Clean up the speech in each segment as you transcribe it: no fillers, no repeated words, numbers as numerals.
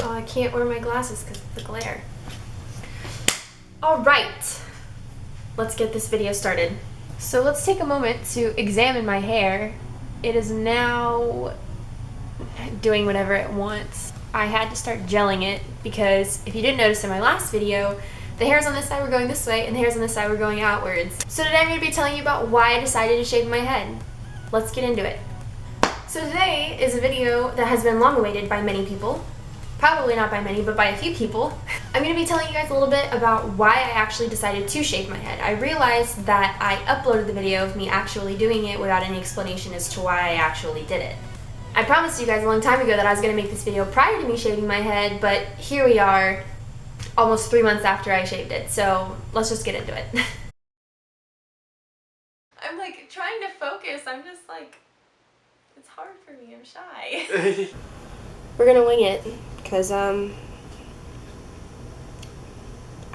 Oh, I can't wear my glasses because of the glare. Alright, let's get this video started. So let's take a moment to examine my hair. It is now doing whatever it wants. I had to start gelling it because if you didn't notice in my last video, the hairs on this side were going this way and the hairs on this side were going outwards. So today I'm going to be telling you about why I decided to shave my head. Let's get into it. So today is a video that has been long awaited by many people. Probably not by many, but by a few people. I'm going to be telling you guys a little bit about why I actually decided to shave my head. I realized that I uploaded the video of me actually doing it without any explanation as to why I actually did it. I promised you guys a long time ago that I was going to make this video prior to me shaving my head, but here we are, almost 3 months after I shaved it, so let's just get into it. I'm like trying to focus, I'm just like, it's hard for me, I'm shy. We're gonna wing it, because I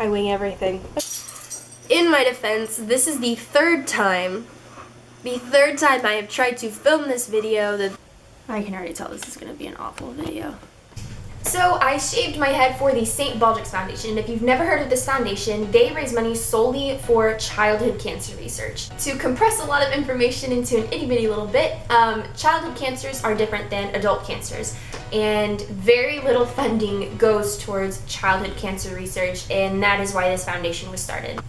wing everything. In my defense, this is the third time I have tried to film this video. I can already tell this is gonna be an awful video. So I shaved my head for the St. Baldrick Foundation, and if you've never heard of this foundation, they raise money solely for childhood cancer research. To compress a lot of information into an itty-bitty little bit, childhood cancers are different than adult cancers, and very little funding goes towards childhood cancer research, and that is why this foundation was started.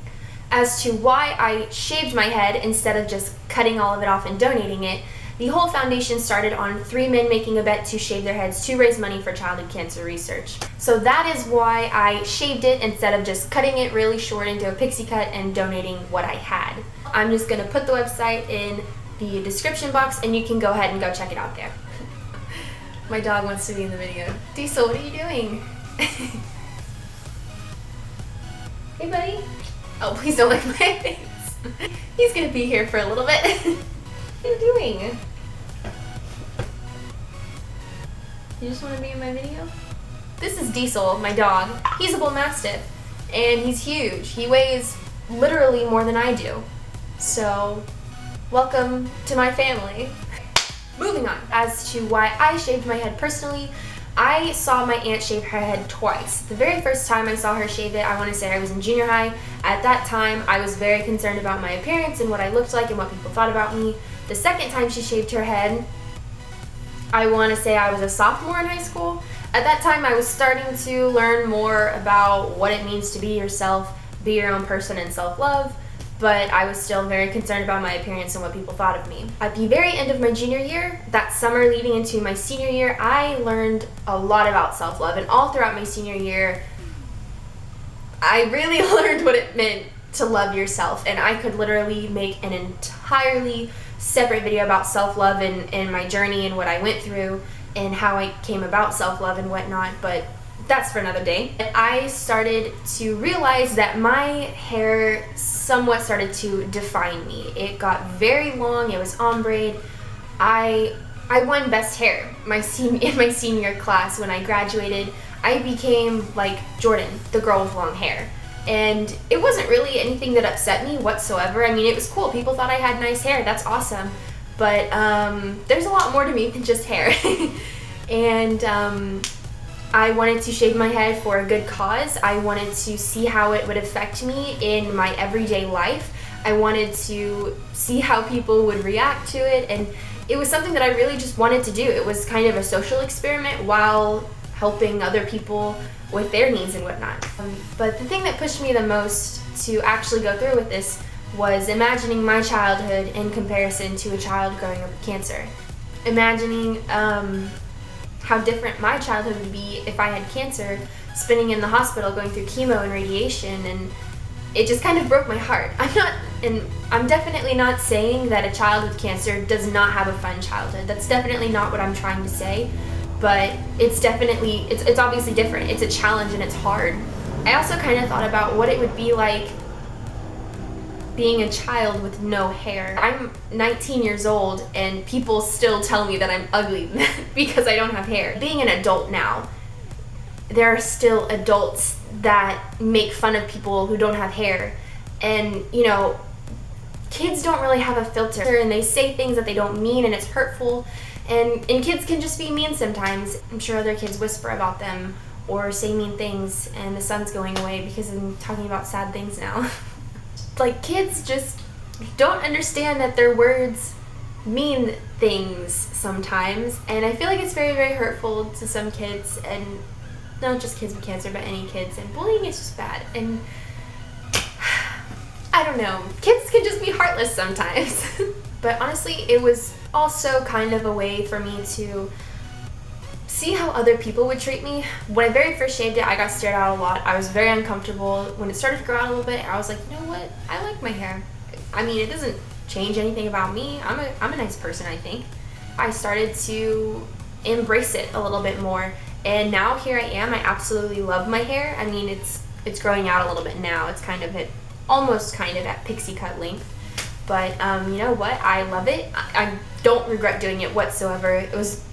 As to why I shaved my head instead of just cutting all of it off and donating it, the whole foundation started on 3 men making a bet to shave their heads to raise money for childhood cancer research. So that is why I shaved it instead of just cutting it really short into a pixie cut and donating what I had. I'm just going to put the website in the description box and you can go ahead and go check it out there. My dog wants to be in the video. Diesel, what are you doing? Hey buddy. Oh, please don't lick my face. He's going to be here for a little bit. What are you doing? You just want to be in my video? This is Diesel, my dog. He's a bull mastiff, and he's huge. He weighs literally more than I do. So, welcome to my family. Moving on, as to why I shaved my head personally, I saw my aunt shave her head twice. The very first time I saw her shave it, I want to say I was in junior high. At that time, I was very concerned about my appearance and what I looked like and what people thought about me. The second time she shaved her head, I want to say I was a sophomore in high school. At that time, I was starting to learn more about what it means to be yourself, be your own person, and self-love, but I was still very concerned about my appearance and what people thought of me. At the very end of my junior year, that summer leading into my senior year, I learned a lot about self-love, and all throughout my senior year, I really learned what it meant to love yourself, and I could literally make an entirely separate video about self-love and my journey and what I went through and how I came about self-love and whatnot, but that's for another day. I started to realize that my hair somewhat started to define me. It got very long, it was ombre. I won best hair in my senior class. When I graduated, I became like Jordan, the girl with long hair. And it wasn't really anything that upset me whatsoever. I mean, it was cool. People thought I had nice hair. That's awesome. But there's a lot more to me than just hair. And I wanted to shave my head for a good cause. I wanted to see how it would affect me in my everyday life. I wanted to see how people would react to it. And it was something that I really just wanted to do. It was kind of a social experiment while helping other people with their needs and whatnot. But the thing that pushed me the most to actually go through with this was imagining my childhood in comparison to a child growing up with cancer. Imagining how different my childhood would be if I had cancer, spending in the hospital, going through chemo and radiation, and it just kind of broke my heart. I'm definitely not saying that a child with cancer does not have a fun childhood. That's definitely not what I'm trying to say. But it's definitely, it's obviously different. It's a challenge and it's hard. I also kind of thought about what it would be like being a child with no hair. I'm 19 years old and people still tell me that I'm ugly because I don't have hair. Being an adult now, there are still adults that make fun of people who don't have hair. And, you know, kids don't really have a filter and they say things that they don't mean and it's hurtful. And kids can just be mean sometimes. I'm sure other kids whisper about them or say mean things, and the sun's going away because I'm talking about sad things now. Like, kids just don't understand that their words mean things sometimes, and I feel like it's very, very hurtful to some kids, and not just kids with cancer, but any kids, and bullying is just bad, and I don't know, kids can just be heartless sometimes. But honestly, it was also kind of a way for me to see how other people would treat me. When I very first shaved it, I got stared at a lot. I was very uncomfortable. When it started to grow out a little bit, I was like, you know what? I like my hair. I mean, it doesn't change anything about me. I'm a nice person, I think. I started to embrace it a little bit more, and now here I am. I absolutely love my hair. I mean, it's growing out a little bit now. It's kind of almost kind of at pixie cut length. But you know what? I love it. I don't regret doing it whatsoever. It was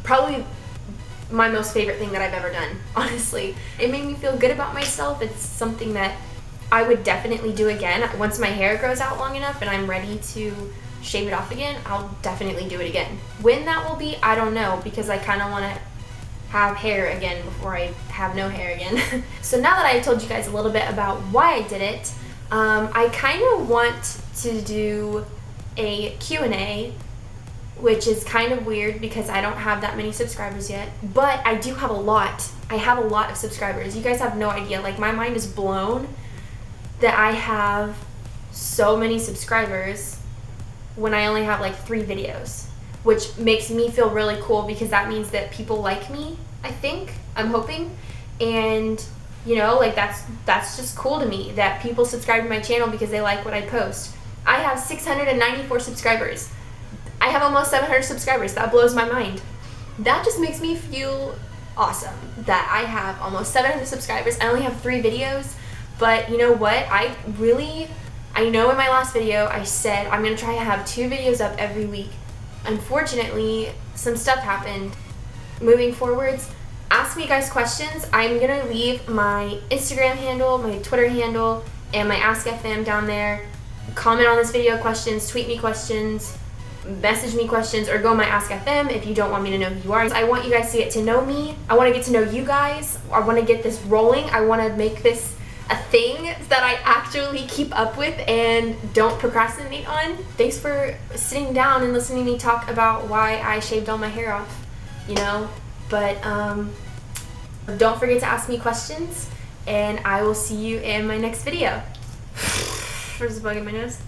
probably my most favorite thing that I've ever done, honestly. It made me feel good about myself. It's something that I would definitely do again. Once my hair grows out long enough and I'm ready to shave it off again, I'll definitely do it again. When that will be, I don't know, because I kind of want to have hair again before I have no hair again. So now that I've told you guys a little bit about why I did it, I kind of want to do a Q&A, which is kind of weird because I don't have that many subscribers yet, but I do have a lot. I have a lot of subscribers. You guys have no idea. Like, my mind is blown that I have so many subscribers when I only have like 3 videos, which makes me feel really cool because that means that people like me, I think. I'm hoping. And you know, like, that's just cool to me that people subscribe to my channel because they like what I post. I have 694 subscribers. I have almost 700 subscribers. That blows my mind. That just makes me feel awesome that I have almost 700 subscribers. I only have 3 videos, but you know what? I know in my last video I said I'm going to try to have 2 videos up every week. Unfortunately, some stuff happened. Moving forwards, ask me guys questions. I'm going to leave my Instagram handle, my Twitter handle, and my Ask FM down there. Comment on this video questions, tweet me questions, message me questions, or go on my Ask FM if you don't want me to know who you are. I want you guys to get to know me. I want to get to know you guys. I want to get this rolling. I want to make this a thing that I actually keep up with and don't procrastinate on. Thanks for sitting down and listening to me talk about why I shaved all my hair off, you know. But don't forget to ask me questions, and I will see you in my next video. There's a bug in my nose.